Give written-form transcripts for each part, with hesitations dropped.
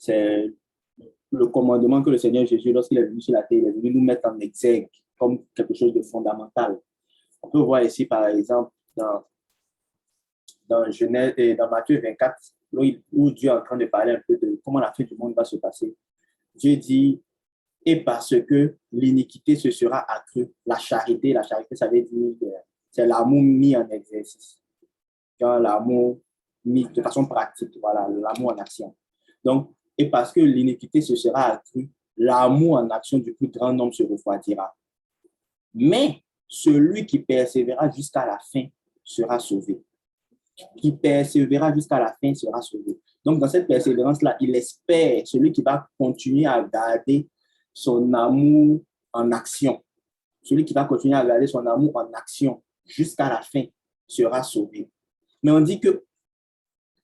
C'est le commandement que le Seigneur Jésus, lorsqu'il est venu sur la terre, il est venu nous mettre en exergue comme quelque chose de fondamental. On peut voir ici, par exemple, dans Genèse et dans Matthieu 24, où Dieu est en train de parler un peu de comment la fin du monde va se passer. Dieu dit, et parce que l'iniquité se sera accrue, la charité, ça veut dire que c'est l'amour mis en exercice. Quand l'amour mis de façon pratique, voilà, l'amour en action. Donc, et parce que l'iniquité se sera accrue, l'amour en action du plus grand nombre se refroidira. Mais celui qui persévérera jusqu'à la fin sera sauvé. Qui persévérera jusqu'à la fin sera sauvé. Donc, dans cette persévérance-là, il espère celui qui va continuer à garder son amour en action. Celui qui va continuer à garder son amour en action jusqu'à la fin sera sauvé. Mais on dit que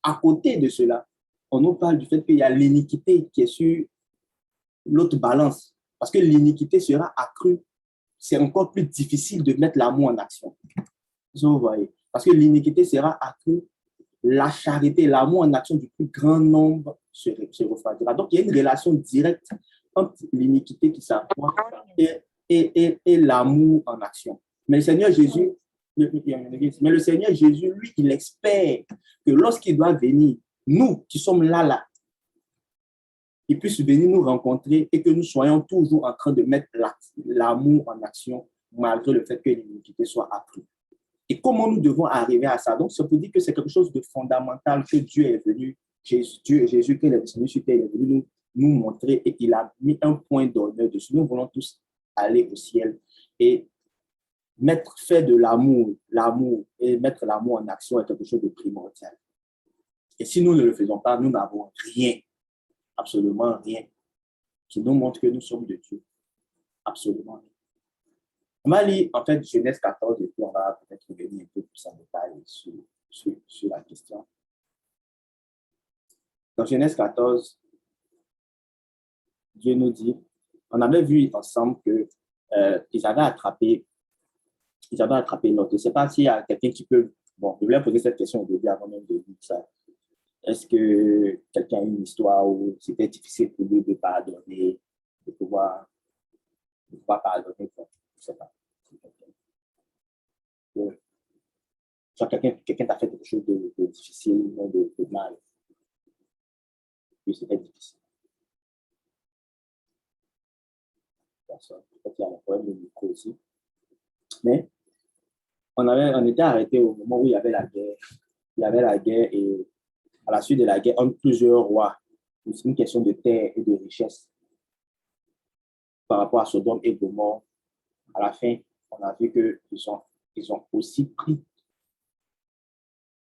à côté de cela, on nous parle du fait qu'il y a l'iniquité qui est sur l'autre balance. Parce que l'iniquité sera accrue. C'est encore plus difficile de mettre l'amour en action. Vous voyez. Parce que l'iniquité sera accrue, la charité, l'amour en action du plus grand nombre se refroidira. Donc, il y a une relation directe entre l'iniquité qui s'accroît et l'amour en action. Mais le Seigneur Jésus, lui, il espère que lorsqu'il doit venir, nous qui sommes là, il puisse venir nous rencontrer et que nous soyons toujours en train de mettre l'amour en action malgré le fait que l'iniquité soit accrue. Et comment nous devons arriver à ça? Donc, ça peut dire que c'est quelque chose de fondamental que Dieu est venu, Jésus, quand il est venu sur terre, il est venu nous montrer et il a mis un point d'honneur dessus. Nous voulons tous aller au ciel et faire de l'amour et mettre l'amour en action est quelque chose de primordial. Et si nous ne le faisons pas, nous n'avons rien, absolument rien, qui nous montre que nous sommes de Dieu. Absolument rien. On va lire en fait Genèse 14 et puis on va peut-être revenir un peu plus en détail sur la question. Dans Genèse 14, Dieu nous dit, on avait vu ensemble qu'ils avaient attrapé Lot. Je ne sais pas s'il y a quelqu'un qui peut... Bon, je voulais poser cette question au début avant même de dire ça. Est-ce que quelqu'un a une histoire où c'était difficile pour lui de pardonner, de pouvoir pardonner? Je ne sais pas. Soit quelqu'un t'a fait quelque chose de difficile, de mal. Puis c'était difficile. Peut-être qu'il y a un problème de micro aussi. Mais on était arrêté au moment où il y avait la guerre. Il y avait la guerre et à la suite de la guerre, entre plusieurs rois, c'est une question de terre et de richesse. Par rapport à Sodome et Gomorrhe, à la fin, on a vu qu'ils ont aussi pris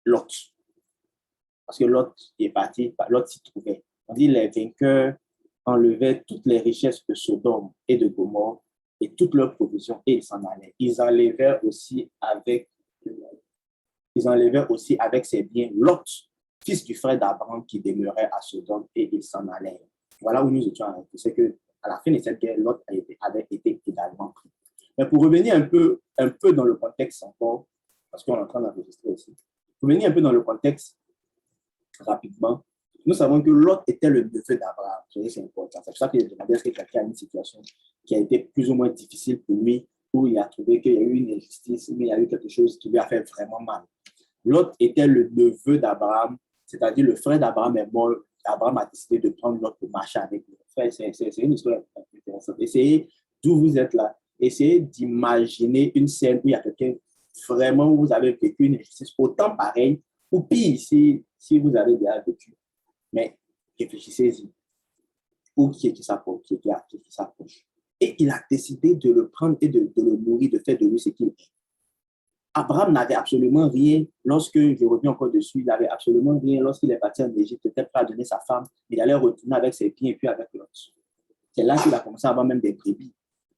Lot. Parce que Lot est parti, Lot s'y trouvait. On dit les vainqueurs enlevaient toutes les richesses de Sodome et de Gomorrhe et toutes leurs provisions et ils s'en allaient. Ils enlevaient aussi avec ses biens Lot, fils du frère d'Abraham qui demeurait à Sodome et il s'en allait. Voilà où nous étions arrêtés. C'est qu'à la fin de cette guerre, Lot avait été également pris. Mais pour revenir un peu dans le contexte encore, parce qu'on est en train d'enregistrer aussi, pour revenir un peu dans le contexte rapidement, nous savons que Lot était le neveu d'Abraham. C'est important. C'est pour ça que j'ai demandé est-ce que quelqu'un a une situation qui a été plus ou moins difficile pour lui, où il a trouvé qu'il y a eu une injustice, mais il y a eu quelque chose qui lui a fait vraiment mal. Lot était le neveu d'Abraham, c'est-à-dire le frère d'Abraham est mort. Abraham a décidé de prendre Lot pour marcher avec lui. C'est une histoire intéressante. Essayez, d'où vous êtes là, essayez d'imaginer une scène où il y a quelqu'un vraiment où vous avez vécu une injustice autant pareil, ou pire si vous avez déjà vécu. Mais réfléchissez-y. Ou qui s'approche. Et il a décidé de le prendre et de le nourrir, de faire de lui ce qu'il est. Abraham n'avait absolument rien, lorsque je reviens encore dessus, il n'avait absolument rien lorsqu'il est parti en Égypte, peut-être pas à donner sa femme, il allait retourner avec ses biens et puis avec l'autre. C'est là qu'il a commencé à avoir même des brebis.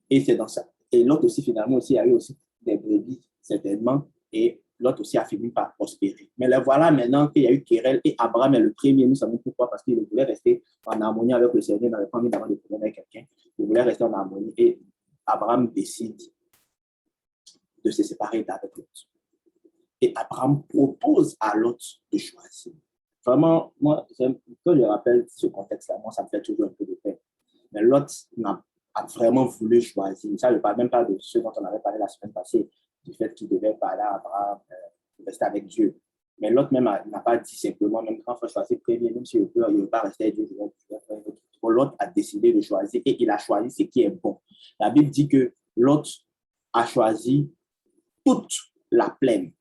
Et c'est dans ça. Et l'autre aussi, finalement, aussi, il y a eu aussi des brebis, certainement, et l'autre aussi a fini par prospérer. Mais là, voilà maintenant qu'il y a eu querelle et Abraham est le premier, nous savons pourquoi, parce qu'il voulait rester en harmonie avec le Seigneur, il n'avait pas envie d'avoir des problèmes avec quelqu'un, il voulait rester en harmonie et Abraham décide de se séparer d'avec Lot. Et Abraham propose à Lot de choisir. Vraiment, moi, quand je rappelle ce contexte-là, moi, ça me fait toujours un peu de peine. Mais Lot a vraiment voulu choisir. Ça, je ne parle même pas de ce dont on avait parlé la semaine passée, du fait qu'il devait parler à Abraham, rester avec Dieu. Mais Lot même n'a pas dit simplement, même quand il faut choisir premier, même si il ne veut pas rester avec Dieu, je vais faire un autre. Lot a décidé de choisir et il a choisi ce qui est bon. La Bible dit que Lot a choisi toute la plaine.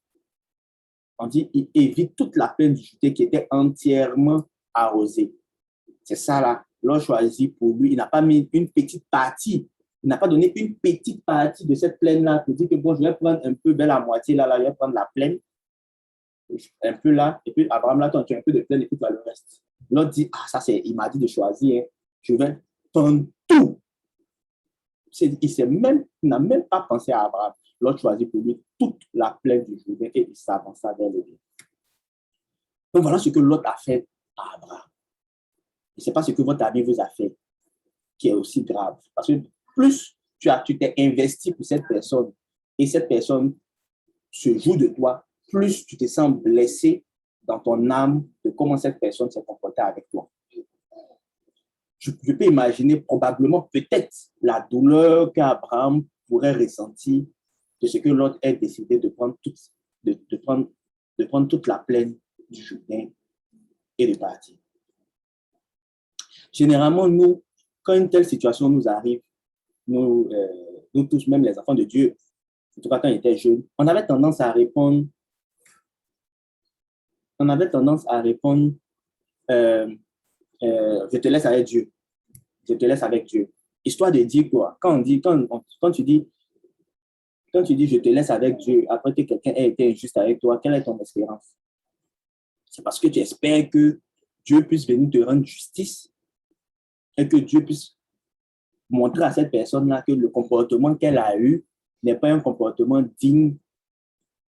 On dit il évite toute la plaine du Judée qui était entièrement arrosée. C'est ça là. L'on choisit pour lui. Il n'a pas mis une petite partie. Il n'a pas donné une petite partie de cette plaine-là pour dire que bon, je vais prendre un peu vers la moitié là, je vais prendre la plaine, un peu là, et puis Abraham là, tu as un peu de plaine et puis tu as le reste. L'autre dit, ah, ça c'est, il m'a dit de choisir, hein. Je vais prendre tout. Il n'a même pas pensé à Abraham. L'autre choisit pour lui toute la plaine du Jourdain et il s'avança vers le bien. Donc voilà ce que l'autre a fait à Abraham. Et ce n'est pas ce que votre ami vous a fait qui est aussi grave. Parce que plus tu t'es investi pour cette personne et cette personne se joue de toi, plus tu te sens blessé dans ton âme de comment cette personne s'est comportée avec toi. Je peux imaginer probablement peut-être la douleur qu'Abraham pourrait ressentir de ce que l'autre ait décidé de prendre toute la plaine du Jourdain et de partir. Généralement, nous, quand une telle situation nous arrive, nous tous, même les enfants de Dieu, en tout cas quand ils étaient jeunes, on avait tendance à répondre, je te laisse avec Dieu. Je te laisse avec Dieu. Histoire de dire quoi? Quand tu dis je te laisse avec Dieu, après que quelqu'un ait été injuste avec toi, quelle est ton espérance? C'est parce que tu espères que Dieu puisse venir te rendre justice et que Dieu puisse montrer à cette personne-là que le comportement qu'elle a eu n'est pas un comportement digne,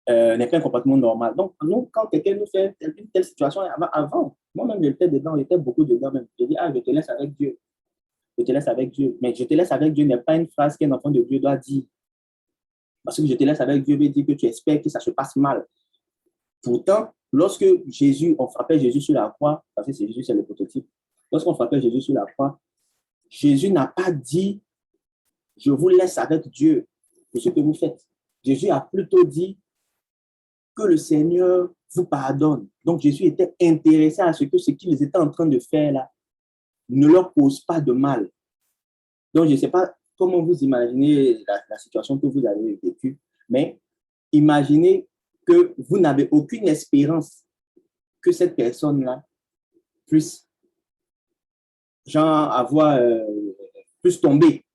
n'est pas un comportement normal. Donc, nous, quand quelqu'un nous fait une telle situation, avant, moi-même, j'étais dedans, j'étais beaucoup dedans même. Je dis, ah, je te laisse avec Dieu. Je te laisse avec Dieu. Mais je te laisse avec Dieu n'est pas une phrase qu'un enfant de Dieu doit dire. Parce que je te laisse avec Dieu veut dire que tu espères que ça se passe mal. Pourtant, lorsque on frappait Jésus sur la croix, parce que Jésus, c'est le prototype, lorsqu'on frappait Jésus sur la croix, Jésus n'a pas dit, je vous laisse avec Dieu pour ce que vous faites. Jésus a plutôt dit que le Seigneur vous pardonne. Donc, Jésus était intéressé à ce qu'ils étaient en train de faire là ne leur cause pas de mal. Donc, je ne sais pas comment vous imaginez la situation que vous avez vécue, mais imaginez que vous n'avez aucune espérance que cette personne-là puisse puisse tomber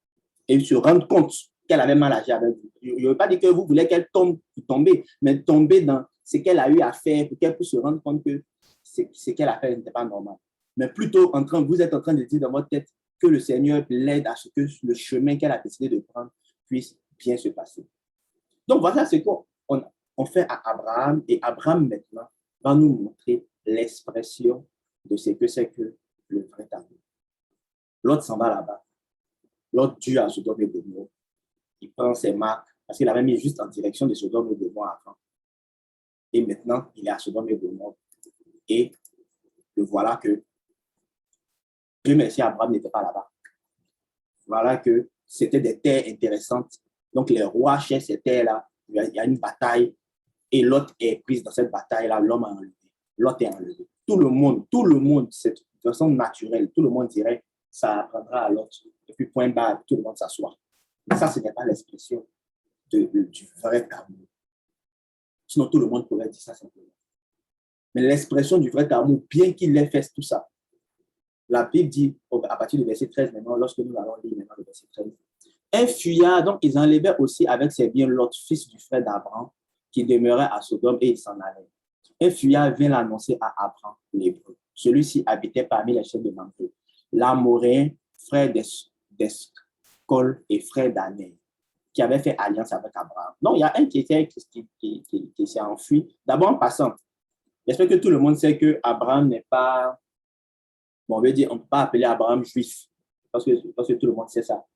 et se rendre compte qu'elle avait mal agi avec vous. Je ne veux pas dire que vous voulez qu'elle tombe pour tomber, mais tomber dans ce qu'elle a eu à faire pour qu'elle puisse se rendre compte que ce qu'elle a fait n'était pas normal. Mais plutôt, vous êtes en train de dire dans votre tête que le Seigneur l'aide à ce que le chemin qu'elle a décidé de prendre puisse bien se passer. Donc, voilà ce qu'on fait à Abraham. Et Abraham, maintenant, va nous montrer l'expression de ce que c'est que le vrai amour. L'autre s'en va là-bas. L'autre tue à Sodome et Gomorrhe. Il prend ses marques, parce qu'il avait mis juste en direction de Sodome et Gomorrhe avant. Et maintenant, il est à Sodome et Gomorrhe. Et voilà que Dieu merci, Abraham n'était pas là-bas. Voilà que c'était des terres intéressantes. Donc, les rois cherchent ces terres-là. Il y a une bataille. Et Lot est prise dans cette bataille-là. L'homme a enlevé. Lot est enlevé. Tout le monde, c'est de façon naturelle, tout le monde dirait, ça apprendra à Lot. Et puis, point barre, tout le monde s'assoit. Mais ça, ce n'est pas l'expression du vrai amour. Sinon, tout le monde pourrait dire ça simplement. Mais l'expression du vrai amour, bien qu'il ait fait tout ça, la Bible dit, à partir du verset 13 maintenant, lorsque nous allons lire maintenant le verset 13, un fuyard, donc ils enlevaient aussi avec ses biens Lot, fils du frère d'Abraham, qui demeurait à Sodome et il s'en allait. Un fuyard vint l'annoncer à Abraham, l'Hébreu. Celui-ci habitait parmi les chefs de Mamré. L'Amoréen, frère d'Escol et frère d'Aner, qui avait fait alliance avec Abraham. Donc, il y a un qui s'est enfui. D'abord, en passant, j'espère que tout le monde sait que Abraham n'est pas, bon, on veut dire, on ne peut pas appeler Abraham juif, parce que tout le monde sait ça.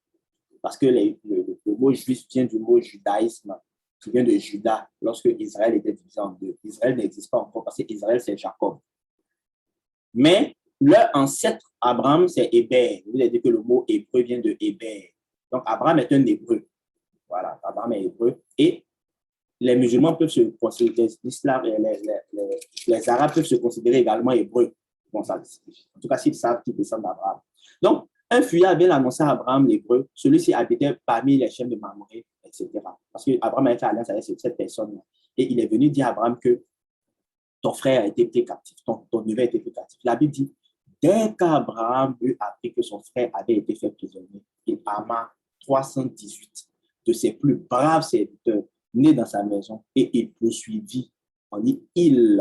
Parce que le mot juif vient du mot judaïsme, qui vient de Juda, lorsque Israël était divisé en deux. Israël n'existe pas encore parce que Israël, c'est Jacob. Mais leur ancêtre, Abraham, c'est Héber. Vous avez dit que le mot hébreu vient de Héber. Donc, Abraham est un hébreu. Voilà, Abraham est hébreu. Et les musulmans peuvent se considérer, l'islam et les Arabes peuvent se considérer également hébreux. Bon, ça, en tout cas, s'ils savent qu'ils descendent d'Abraham. Donc, un fuyard vient l'annoncer à Abraham l'hébreu. Celui-ci habitait parmi les chaînes de Mamré, etc. Parce qu'Abraham avait fait alliance avec cette personne-là. Et il est venu dire à Abraham que ton frère a été pris captif, ton neveu a été pris captif. La Bible dit, dès qu'Abraham eut appris que son frère avait été fait prisonnier, il ama 318 de ses plus braves serviteurs nés dans sa maison et il poursuivit. On dit il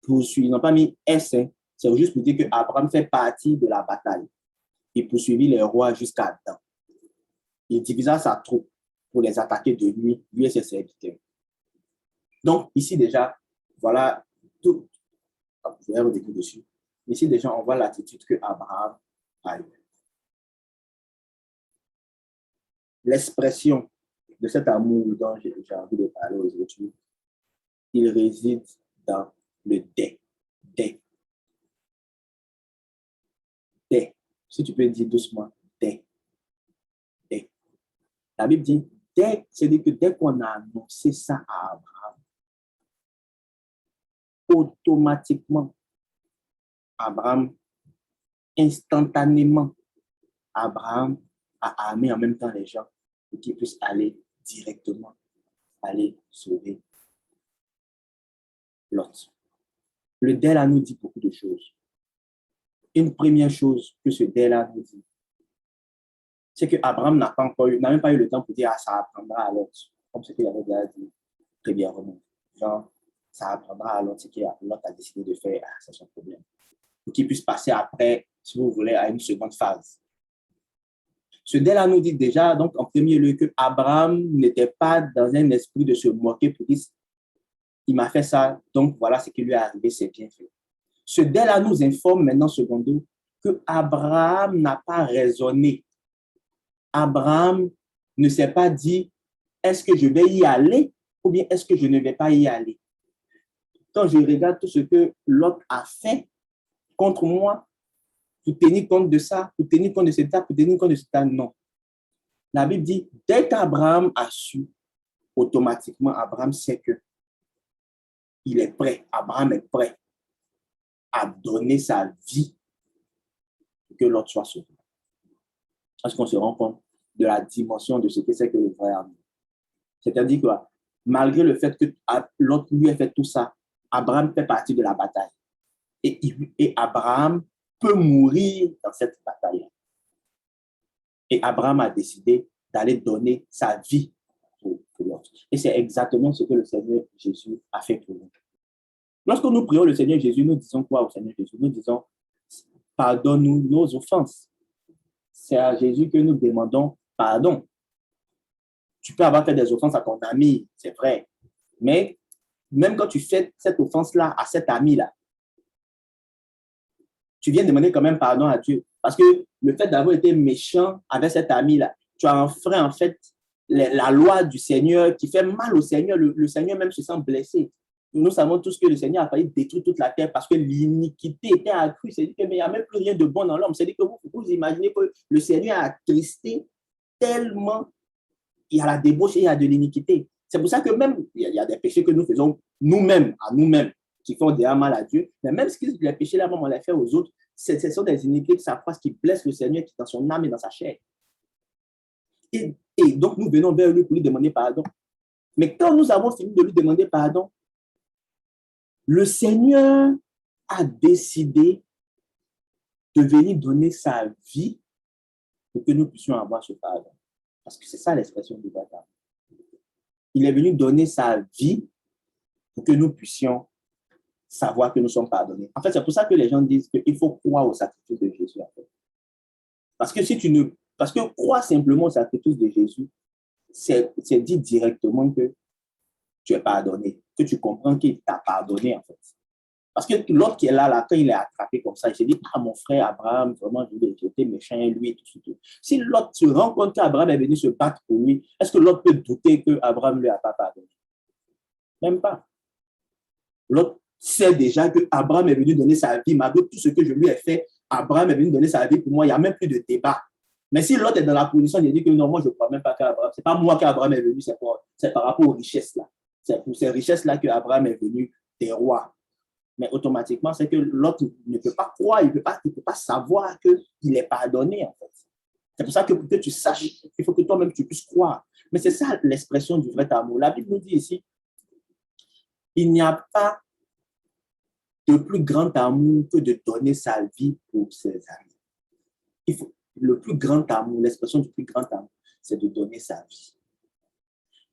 poursuivit, ils n'ont pas mis S, hein. C'est juste pour dire que Abraham fait partie de la bataille. Il poursuivit les rois jusqu'à Dan. Il divisa sa troupe pour les attaquer de nuit, lui et ses serviteurs. Donc, ici déjà, voilà tout. Je vais revenir dessus. Ici déjà, on voit l'attitude que Abraham a eue. L'expression de cet amour dont j'ai envie de parler aujourd'hui, il réside dans le dès. Dès. Dès. Si tu peux dire doucement, dès. Dès. La Bible dit, dès, c'est-à-dire que dès qu'on a annoncé ça à Abraham, automatiquement, Abraham, instantanément, Abraham a armé en même temps les gens pour qu'ils puissent aller directement, aller sauver Lot. Le dès-là nous dit beaucoup de choses. Une première chose que ce dès-là nous dit, c'est que Abraham n'a même pas eu le temps pour dire, ah, ça apprendra à Lot, comme ce qu'il avait déjà dit prévièrement. Genre, ça apprendra à Lot ce que Lot a décidé de faire, ah, c'est son problème. Pour qu'il puisse passer après, si vous voulez, à une seconde phase. Ce dès-là nous dit déjà, donc en premier lieu, que Abraham n'était pas dans un esprit de se moquer pour dire, il m'a fait ça, donc voilà ce qui lui est arrivé, c'est bien fait. Ce dès-là nous informe maintenant, secondo, que Abraham n'a pas raisonné. Abraham ne s'est pas dit, est-ce que je vais y aller ou bien est-ce que je ne vais pas y aller? Quand je regarde tout ce que Lot a fait contre moi, pour tenir compte de ça, pour tenir compte de cet état, pour tenir compte de cet état, non. La Bible dit, dès qu'Abraham a su, automatiquement, Abraham sait que il est prêt, Abraham est prêt à donner sa vie pour que l'autre soit sauvé. Est-ce qu'on se rend compte de la dimension de ce que c'est que le vrai amour? C'est-à-dire que malgré le fait que l'autre lui ait fait tout ça, Abraham fait partie de la bataille. Et Abraham peut mourir dans cette bataille. Et Abraham a décidé d'aller donner sa vie pour l'autre. Et c'est exactement ce que le Seigneur Jésus a fait pour nous. Lorsque nous prions le Seigneur Jésus, nous disons quoi au Seigneur Jésus? Nous disons, pardonne-nous nos offenses. C'est à Jésus que nous demandons pardon. Tu peux avoir fait des offenses à ton ami, c'est vrai. Mais même quand tu fais cette offense-là à cet ami-là, tu viens demander quand même pardon à Dieu. Parce que le fait d'avoir été méchant avec cet ami-là, tu as enfreint en fait la loi du Seigneur qui fait mal au Seigneur. Le Seigneur même se sent blessé. Nous savons tous que le Seigneur a failli détruire toute la terre parce que l'iniquité était accrue. C'est-à-dire qu'il n'y a même plus rien de bon dans l'homme. C'est-à-dire que vous imaginez que le Seigneur a attristé tellement il y a la débauche et il y a de l'iniquité. C'est pour ça que même, il y a des péchés que nous faisons nous-mêmes, à nous-mêmes, qui font déjà mal à Dieu. Mais même si les péchés-là, on les fait aux autres, ce sont des iniquités qui s'accroissent, qui blessent le Seigneur, qui dans son âme et dans sa chair. Et donc, nous venons vers lui pour lui demander pardon. Mais quand nous avons fini de lui demander pardon, le Seigneur a décidé de venir donner sa vie pour que nous puissions avoir ce pardon. Parce que c'est ça l'expression du baptême. Il est venu donner sa vie pour que nous puissions savoir que nous sommes pardonnés. En fait, c'est pour ça que les gens disent qu'il faut croire au sacrifice de Jésus. En fait. Parce que croire simplement au sacrifice de Jésus, c'est dire directement que tu es pardonné, que tu comprends qu'il t'a pardonné en fait. Parce que l'autre qui est là, quand il est attrapé comme ça, il s'est dit, ah, mon frère Abraham, vraiment, j'étais méchant, lui, et tout. Si l'autre se rend compte qu'Abraham est venu se battre pour lui, est-ce que l'autre peut douter qu'Abraham ne lui a pas pardonné? Même pas. L'autre sait déjà que Abraham est venu donner sa vie, malgré tout ce que je lui ai fait, Abraham est venu donner sa vie pour moi, il n'y a même plus de débat. Mais si l'autre est dans la position, il dit que non, moi je ne crois même pas qu'Abraham, ce n'est pas moi qu'Abraham est venu, c'est par rapport aux richesses là. C'est pour ces richesses-là qu'Abraham est venu des rois. Mais automatiquement, c'est que l'autre ne peut pas croire, il ne peut pas savoir qu'il est pardonné, en fait. C'est pour ça que pour que tu saches, il faut que toi-même tu puisses croire. Mais c'est ça l'expression du vrai amour. La Bible nous dit ici, il n'y a pas de plus grand amour que de donner sa vie pour ses amis. Le plus grand amour, l'expression du plus grand amour, c'est de donner sa vie.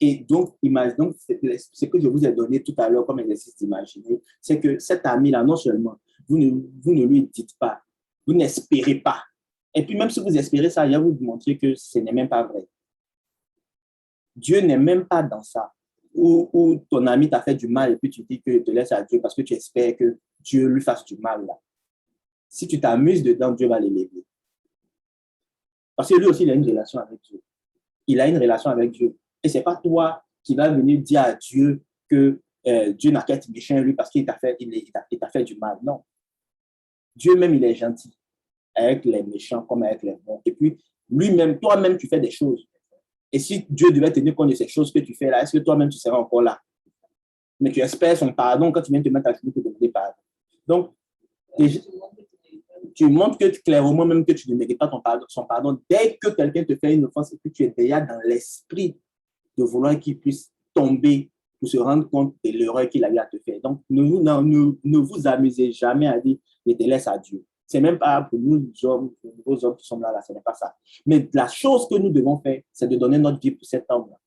Et donc, imaginons, ce que je vous ai donné tout à l'heure comme exercice d'imaginer, c'est que cet ami-là, non seulement, vous ne lui dites pas, vous n'espérez pas. Et puis même si vous espérez ça, il va vous montrer que ce n'est même pas vrai. Dieu n'est même pas dans ça. Où ton ami t'a fait du mal et puis tu dis que tu te laisses à Dieu parce que tu espères que Dieu lui fasse du mal. Là. Si tu t'amuses dedans, Dieu va l'élever. Parce que lui aussi, il a une relation avec Dieu. Il a une relation avec Dieu. Et ce n'est pas toi qui vas venir dire à Dieu que Dieu n'a qu'à être méchant lui parce qu'il t'a fait du mal. Non. Dieu même, il est gentil avec les méchants comme avec les bons. Et puis, lui-même, toi-même, tu fais des choses. Et si Dieu devait tenir compte de ces choses que tu fais là, est-ce que toi-même, tu seras encore là? Mais tu espères son pardon quand tu viens te mettre à genoux pour demander pardon. Donc, tu montres que clairement même que tu ne mérites pas son pardon. Dès que quelqu'un te fait une offense et que tu es déjà dans l'esprit de vouloir qu'il puisse tomber pour se rendre compte de l'erreur qu'il a eu à te faire. Donc, ne vous amusez jamais à dire « je te laisse à Dieu ». Ce n'est même pas pour nous, hommes, pour nos hommes qui sont là, ce n'est pas ça. Mais la chose que nous devons faire, c'est de donner notre vie pour cet homme-là.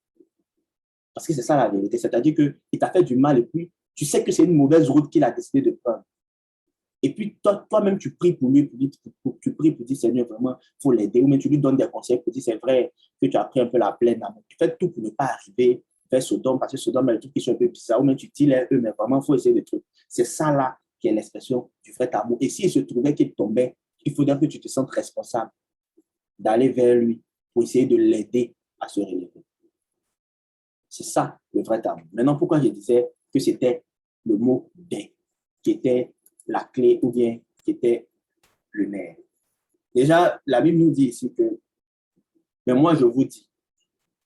Parce que c'est ça la vérité. C'est-à-dire qu'il t'a fait du mal et puis tu sais que c'est une mauvaise route qu'il a décidé de prendre. Et puis toi-même, tu pries pour lui, tu pries pour dire Seigneur, vraiment, il faut l'aider. Ou même tu lui donnes des conseils pour dire c'est vrai que tu as pris un peu la plaine. Tu fais tout pour ne pas arriver vers Sodome parce que Sodome a des trucs qui sont un peu bizarres. Ou même tu dis eux, mais vraiment, il faut essayer des trucs. C'est ça là qui est l'expression du vrai amour. Et s'il se trouvait qu'il tombait, il faudrait que tu te sentes responsable d'aller vers lui pour essayer de l'aider à se relever. C'est ça le vrai amour. Maintenant, pourquoi je disais que c'était le mot « des » qui était la clé ou bien qui était le nerf. Déjà, la Bible nous dit ici que, mais moi je vous dis,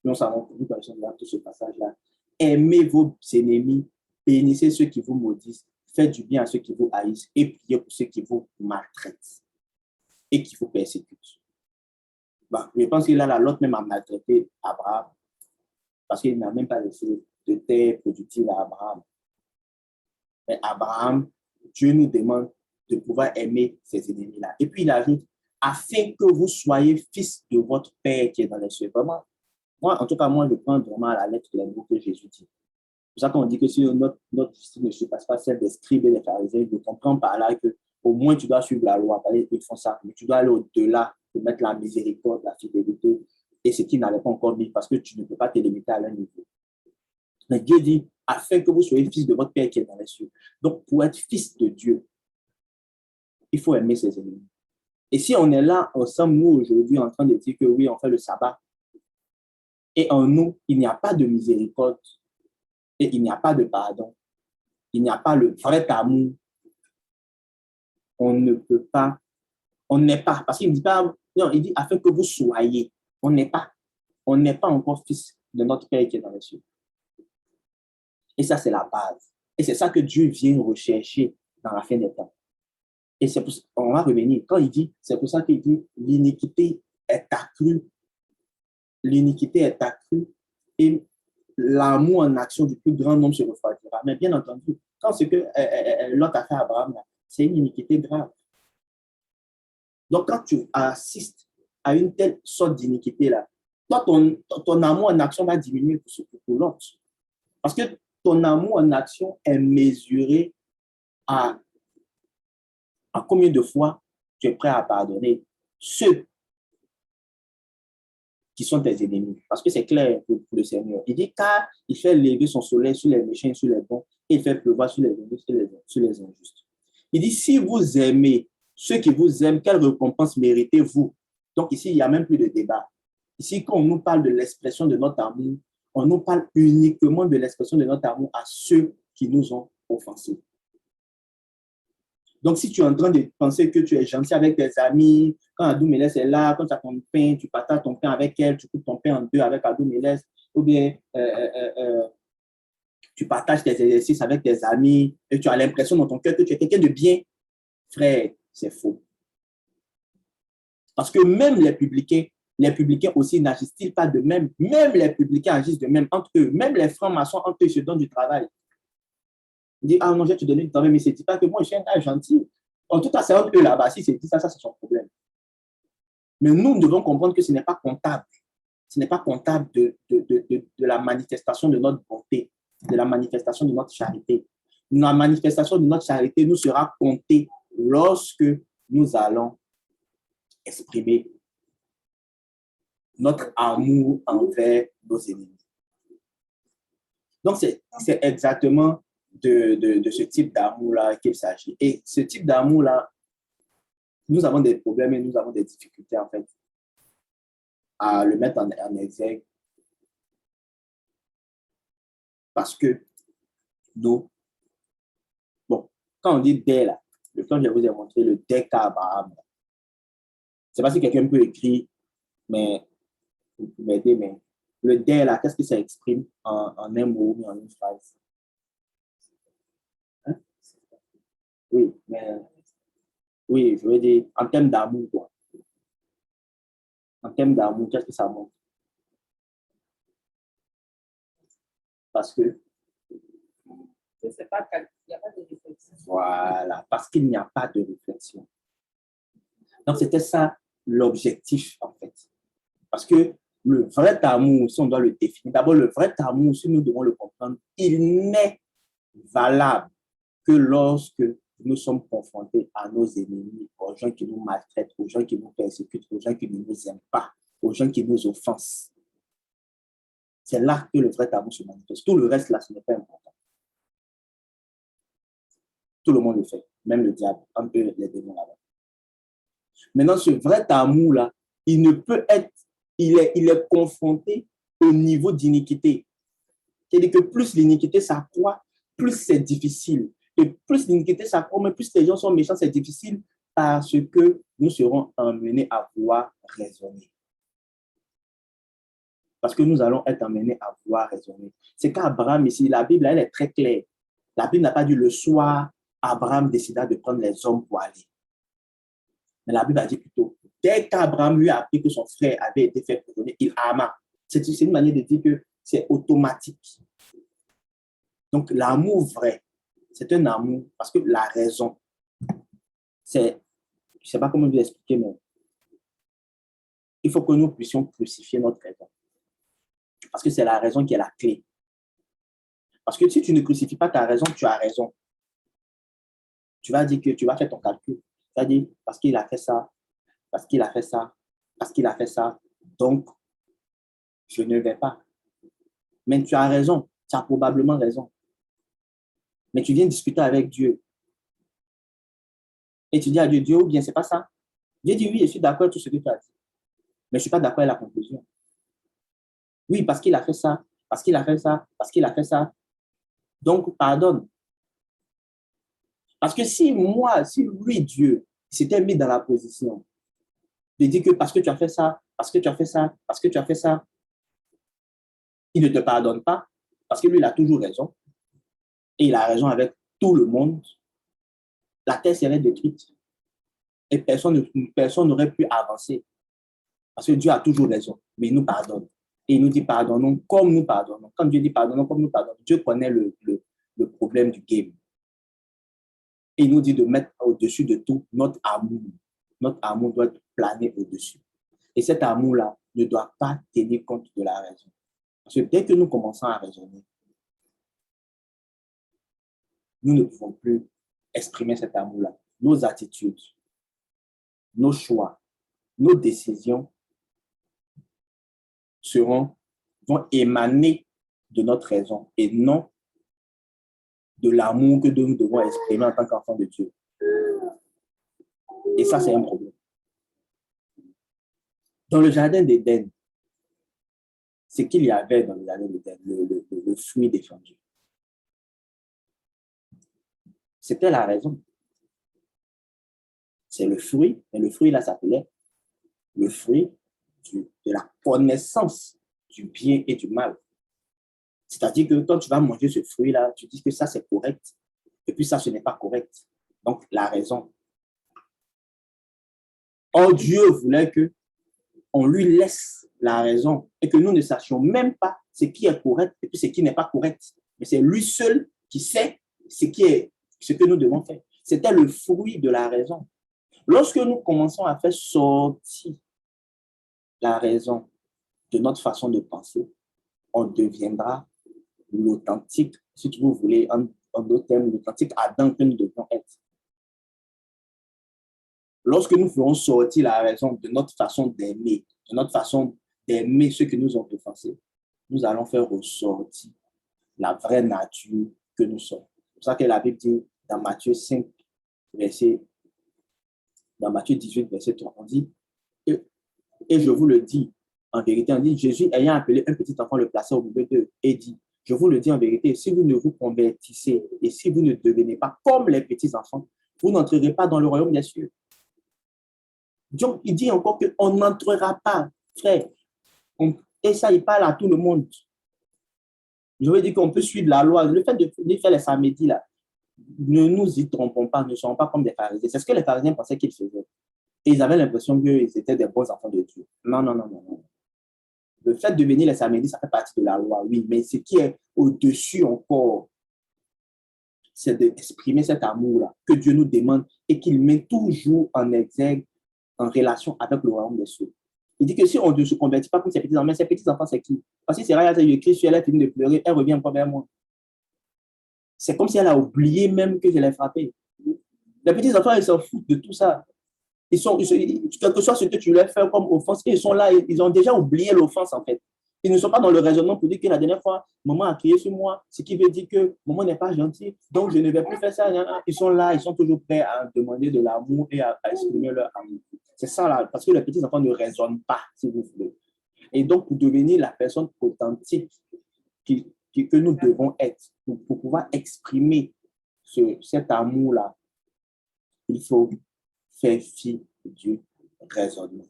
nous savons que nous connaissons tout ce passage-là, aimez vos ennemis, bénissez ceux qui vous maudissent, faites du bien à ceux qui vous haïssent et priez pour ceux qui vous maltraitent et qui vous persécutent. Bon, je pense que là, l'autre même a maltraité Abraham parce qu'il n'a même pas laissé de terre productive à Abraham. Mais Abraham, Dieu nous demande de pouvoir aimer ses ennemis-là. Et puis il ajoute, afin que vous soyez fils de votre Père qui est dans les cieux. Vraiment, moi, en tout cas, moi, je prends vraiment à la lettre les mots que Jésus dit. C'est pour ça qu'on dit que si notre justice ne se passe pas celle des scribes et des pharisiens, je comprends par là qu'au moins tu dois suivre la loi. Ils font ça, mais tu dois aller au-delà de mettre la miséricorde, la fidélité et ce qui n'avait pas encore mis parce que tu ne peux pas te limiter à leur niveau. Mais Dieu dit, afin que vous soyez fils de votre Père qui est dans les cieux. Donc, pour être fils de Dieu, il faut aimer ses ennemis. Et si on est là ensemble, nous, aujourd'hui, en train de dire que oui, on fait le sabbat, et en nous, il n'y a pas de miséricorde, et il n'y a pas de pardon, il n'y a pas le vrai amour, on ne peut pas, on n'est pas, parce qu'il ne dit pas, non, il dit afin que vous soyez, on n'est pas encore fils de notre Père qui est dans les cieux. Et ça, c'est la base. Et c'est ça que Dieu vient rechercher dans la fin des temps. Et c'est pour ça qu'on va revenir. Quand il dit, c'est pour ça qu'il dit, l'iniquité est accrue. L'iniquité est accrue et l'amour en action du plus grand nombre se refroidira. Mais bien entendu, quand ce que l'autre a fait à Abraham, c'est une iniquité grave. Donc, quand tu assistes à une telle sorte d'iniquité-là, toi, ton amour en action va diminuer pour l'autre. Parce que ton amour en action est mesuré à combien de fois tu es prêt à pardonner ceux qui sont tes ennemis. Parce que c'est clair pour le Seigneur. Il dit, car il fait lever son soleil sur les méchants et sur les bons, et il fait pleuvoir sur les injustes et sur les injustes. Il dit, si vous aimez ceux qui vous aiment, quelle récompense méritez-vous? Donc ici, il n'y a même plus de débat. Ici, quand on nous parle de l'expression de notre amour, on nous parle uniquement de l'expression de notre amour à ceux qui nous ont offensés. Donc, si tu es en train de penser que tu es gentil avec tes amis, quand Adou Mélès est là, quand tu as ton pain, tu partages ton pain avec elle, tu coupes ton pain en deux avec Adou Mélès, ou bien tu partages tes exercices avec tes amis et tu as l'impression dans ton cœur que tu es quelqu'un de bien, frère, c'est faux. Parce que même les publicains aussi n'agissent-ils pas de même? Même les publicains agissent de même entre eux. Même les francs-maçons entre eux se donnent du travail. Ils disent, ah non, je vais te donner du travail, mais c'est pas que moi, je suis un gars gentil. En tout cas, c'est entre eux là-bas. Si c'est dit ça, c'est son problème. Mais nous devons comprendre que ce n'est pas comptable. Ce n'est pas comptable de la manifestation de notre bonté, de la manifestation de notre charité. La manifestation de notre charité nous sera comptée lorsque nous allons exprimer notre amour envers nos ennemis. Donc, c'est exactement de ce type d'amour-là qu'il s'agit. Et ce type d'amour-là, nous avons des problèmes et nous avons des difficultés, en fait, à le mettre en exergue parce que nous, bon, quand on dit dès là, le temps que je vous ai montré, le dès qu'Abraham, je ne sais pas si quelqu'un peut écrire, mais vous pouvez m'aider, mais le dès là, qu'est-ce que ça exprime en un mot ou en une phrase? Hein? Oui, mais oui, je veux dire, en termes d'amour, quoi. En termes d'amour, qu'est-ce que ça montre? Parce que, pas, il n'y a pas de réflexion. voilà, parce qu'il n'y a pas de réflexion. Donc, c'était ça l'objectif, en fait. Parce que le vrai amour, si on doit le définir, d'abord, le vrai amour, si nous devons le comprendre, il n'est valable que lorsque nous sommes confrontés à nos ennemis, aux gens qui nous maltraitent, aux gens qui nous persécutent, aux gens qui ne nous aiment pas, aux gens qui nous offensent. C'est là que le vrai amour se manifeste. Tout le reste, là, ce n'est pas important. Tout le monde le fait, même le diable, un peu les démons là-bas. Maintenant, ce vrai amour-là, il ne peut être, il est confronté au niveau d'iniquité. C'est-à-dire que plus l'iniquité s'accroît, plus c'est difficile. Et plus l'iniquité s'accroît, mais plus les gens sont méchants, c'est difficile parce que nous serons emmenés à vouloir raisonner. Parce que nous allons être emmenés à vouloir raisonner. C'est qu'Abraham, ici, la Bible, elle est très claire. La Bible n'a pas dit le soir, Abraham décida de prendre les hommes pour aller. Mais la Bible a dit plutôt, dès qu'Abraham lui a appris que son frère avait été fait prisonnier, il ama. C'est une manière de dire que c'est automatique. Donc, l'amour vrai, c'est un amour parce que la raison, c'est, je ne sais pas comment vous expliquer, mais il faut que nous puissions crucifier notre raison. Parce que c'est la raison qui est la clé. Parce que si tu ne crucifies pas ta raison, tu as raison. Tu vas dire que tu vas faire ton calcul. Tu vas dire, parce qu'il a fait ça, parce qu'il a fait ça, parce qu'il a fait ça, donc je ne vais pas. Mais tu as raison, tu as probablement raison. Mais tu viens discuter avec Dieu. Et tu dis à Dieu, Dieu, ou bien c'est pas ça. Dieu dit, oui, je suis d'accord avec tout ce que tu as dit. Mais je ne suis pas d'accord avec la conclusion. Oui, parce qu'il a fait ça, parce qu'il a fait ça, parce qu'il a fait ça. Donc, pardonne. Parce que si moi, si lui, Dieu, s'était mis dans la position de dire que parce que tu as fait ça, parce que tu as fait ça, parce que tu as fait ça, il ne te pardonne pas, parce que lui, il a toujours raison. Et il a raison avec tout le monde. La terre serait détruite. Et personne n'aurait pu avancer. Parce que Dieu a toujours raison, mais il nous pardonne. Et il nous dit pardonnons comme nous pardonnons. Quand Dieu dit pardonnons comme nous pardonnons, Dieu connaît le problème du game. Et il nous dit de mettre au-dessus de tout notre amour. Notre amour doit planer au-dessus. Et cet amour-là ne doit pas tenir compte de la raison. Parce que dès que nous commençons à raisonner, nous ne pouvons plus exprimer cet amour-là. Nos attitudes, nos choix, nos décisions vont émaner de notre raison et non de l'amour que nous devons exprimer en tant qu'enfants de Dieu. Et ça, c'est un problème. Dans le jardin d'Éden, ce qu'il y avait dans le jardin d'Éden, le fruit défendu, c'était la raison. c'est le fruit, mais le fruit là s'appelait le fruit de la connaissance du bien et du mal. C'est-à-dire que quand tu vas manger ce fruit-là, tu dis que ça c'est correct, et puis ça ce n'est pas correct. Donc la raison. Or Dieu voulait que on lui laisse la raison et que nous ne sachions même pas ce qui est correct et puis ce qui n'est pas correct. Mais c'est lui seul qui sait ce que nous devons faire. C'était le fruit de la raison. Lorsque nous commençons à faire sortir la raison de notre façon de penser, on deviendra l'authentique, si vous voulez, en d'autres termes, l'authentique Adam que nous devons être. Lorsque nous ferons sortir la raison de notre façon d'aimer, de notre façon d'aimer ceux qui nous ont offensés, nous allons faire ressortir la vraie nature que nous sommes. C'est pour ça que la Bible dit dans Matthieu 5, dans Matthieu 18, verset 3, on dit, et je vous le dis, en vérité, on dit, Jésus ayant appelé un petit enfant, le plaça au milieu d'eux et dit, je vous le dis en vérité, si vous ne vous convertissez et si vous ne devenez pas comme les petits enfants, vous n'entrerez pas dans le royaume des cieux. Donc, il dit encore qu'on n'entrera pas, frère. Et ça, il parle à tout le monde. Je veux dire qu'on peut suivre la loi. Le fait de faire les samedis, là, ne nous y trompons pas, ne soyons pas comme des pharisiens. C'est ce que les pharisiens pensaient qu'ils faisaient. Et ils avaient l'impression qu'ils étaient des bons enfants de Dieu. Non, non, non, non, non. Le fait de venir les samedis, ça fait partie de la loi, oui, mais ce qui est au-dessus encore, c'est d'exprimer cet amour-là que Dieu nous demande et qu'il met toujours en exergue en relation avec le royaume des cieux. Il dit que si on ne se convertit pas comme ces petits-enfants, c'est qui? Parce que c'est rare, elle écrit, elle a fini de pleurer, elle revient encore vers moi. C'est comme si elle a oublié même que je l'ai frappé. Les petits-enfants, ils s'en foutent de tout ça. Quel que soit ce que tu leur fais comme offense, ils sont là, ils ont déjà oublié l'offense en fait. Ils ne sont pas dans le raisonnement pour dire que la dernière fois, maman a crié sur moi, ce qui veut dire que maman n'est pas gentille, donc je ne vais plus faire ça. Ils sont là, ils sont toujours prêts à demander de l'amour et à exprimer leur amour. C'est ça là, parce que les petits enfants ne raisonnent pas, si vous voulez. Et donc, pour devenir la personne authentique que nous devons être, pour pouvoir exprimer cet amour-là, il faut faire fi du raisonnement.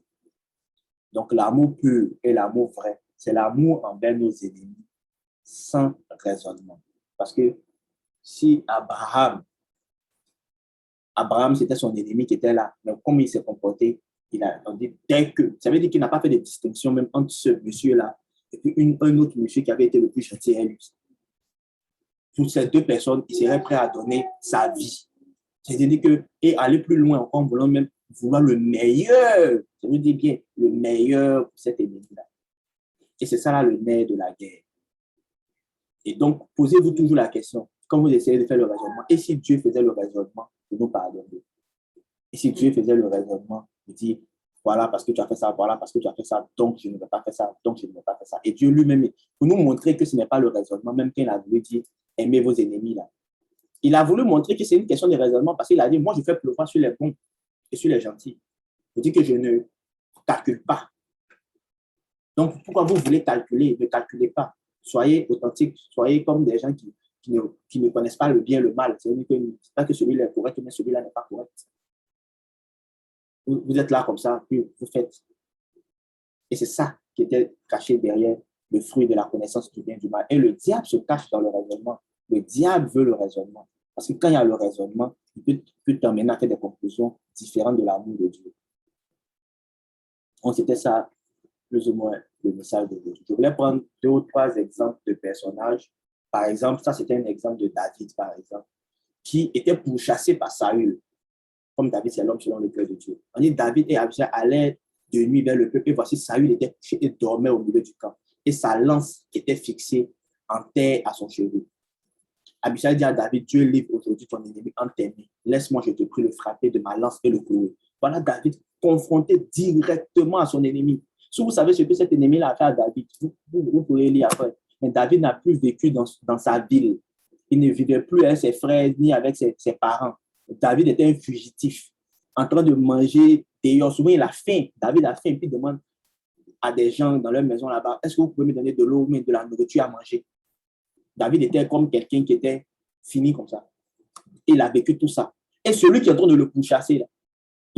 Donc, l'amour pur et l'amour vrai, c'est l'amour envers nos ennemis sans raisonnement. Parce que si Abraham, c'était son ennemi qui était là, mais comme il s'est comporté, on dit dès que, ça veut dire qu'il n'a pas fait de distinction même entre ce monsieur-là et puis un autre monsieur qui avait été le plus gentil à lui. Pour ces deux personnes, il serait prêt à donner sa vie. C'est-à-dire que, et aller plus loin encore en voulant même vouloir le meilleur, ça veut dire bien le meilleur pour cet ennemi-là. Et c'est ça là le nerf de la guerre. Et donc, posez-vous toujours la question, quand vous essayez de faire le raisonnement, et si Dieu faisait le raisonnement de nous pardonner? Et si Dieu faisait le raisonnement, il dit, voilà parce que tu as fait ça, voilà parce que tu as fait ça, donc je ne vais pas faire ça, donc je ne vais pas faire ça. Et Dieu lui-même, pour nous montrer que ce n'est pas le raisonnement, même quand il a voulu dire, aimez vos ennemis là. Il a voulu montrer que c'est une question de raisonnement parce qu'il a dit, moi je fais pleuvoir sur les bons et sur les gentils. Il dit que je ne calcule pas. Donc pourquoi vous voulez calculer? Ne calculez pas. Soyez authentiques, soyez comme des gens qui ne connaissent pas le bien et le mal. C'est-à-dire que pas que celui-là est correct, mais celui-là n'est pas correct. Vous êtes là comme ça, puis vous faites. Et c'est ça qui était caché derrière le fruit de la connaissance du bien et du mal. Et le diable se cache dans le raisonnement. Le diable veut le raisonnement. Parce que quand il y a le raisonnement, il peut t'emmener à faire des conclusions différentes de l'amour de Dieu. Donc, c'était ça, plus ou moins, le message de Dieu. Je voulais prendre 2 ou 3 exemples de personnages. Par exemple, ça, c'était un exemple de David, par exemple, qui était pourchassé par Saül. Comme David, c'est l'homme selon le cœur de Dieu. On dit David et Absalom allaient de nuit vers le peuple, et voici Saül était couché et dormait au milieu du camp. Et sa lance était fixée en terre à son cheveu. Abishai dit à David, Dieu livre aujourd'hui ton ennemi entre tes mains. Laisse-moi, je te prie, le frapper de ma lance et le clouer. Voilà David confronté directement à son ennemi. Si vous savez ce que cet ennemi-là a fait à David, vous pourrez lire après. Mais David n'a plus vécu dans sa ville. Il ne vivait plus avec ses frères ni avec ses parents. David était un fugitif, en train de manger dehors. Souvent, il a faim. David a faim, puis il demande à des gens dans leur maison là-bas, est-ce que vous pouvez me donner de l'eau ou de la nourriture à manger? David était comme quelqu'un qui était fini comme ça. Il a vécu tout ça. Et celui qui est en train de le pourchasser, là,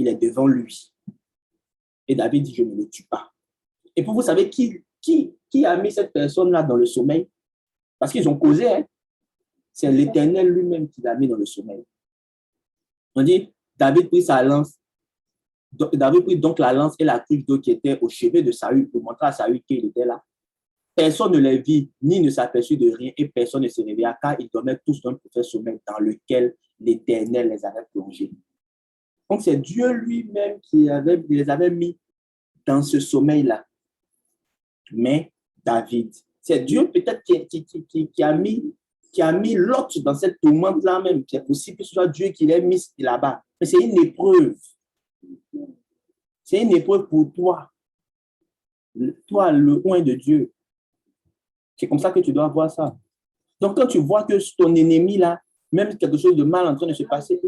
il est devant lui. Et David dit, je ne le tue pas. Et pour vous savez qui a mis cette personne-là dans le sommeil? Parce qu'ils ont causé, hein? C'est l'Éternel lui-même qui l'a mis dans le sommeil. On dit, David prit sa lance. David prit donc la lance et la cruche d'eau qui était au chevet de Saül pour montrer à Saül qu'il était là. Personne ne les vit, ni ne s'aperçut de rien, et personne ne se réveilla, car ils dormaient tous dans un profond sommeil dans lequel l'Éternel les avait plongés. Donc, c'est Dieu lui-même qui les avait mis dans ce sommeil-là. Mais David, c'est Dieu peut-être qui a mis Lot dans cette tourmente-là même. C'est possible que ce soit Dieu qui l'ait mis là-bas. Mais c'est une épreuve. C'est une épreuve pour toi. Toi, le oint de Dieu. C'est comme ça que tu dois voir ça. Donc, quand tu vois que ton ennemi, là, même quelque chose de mal en train de se passer,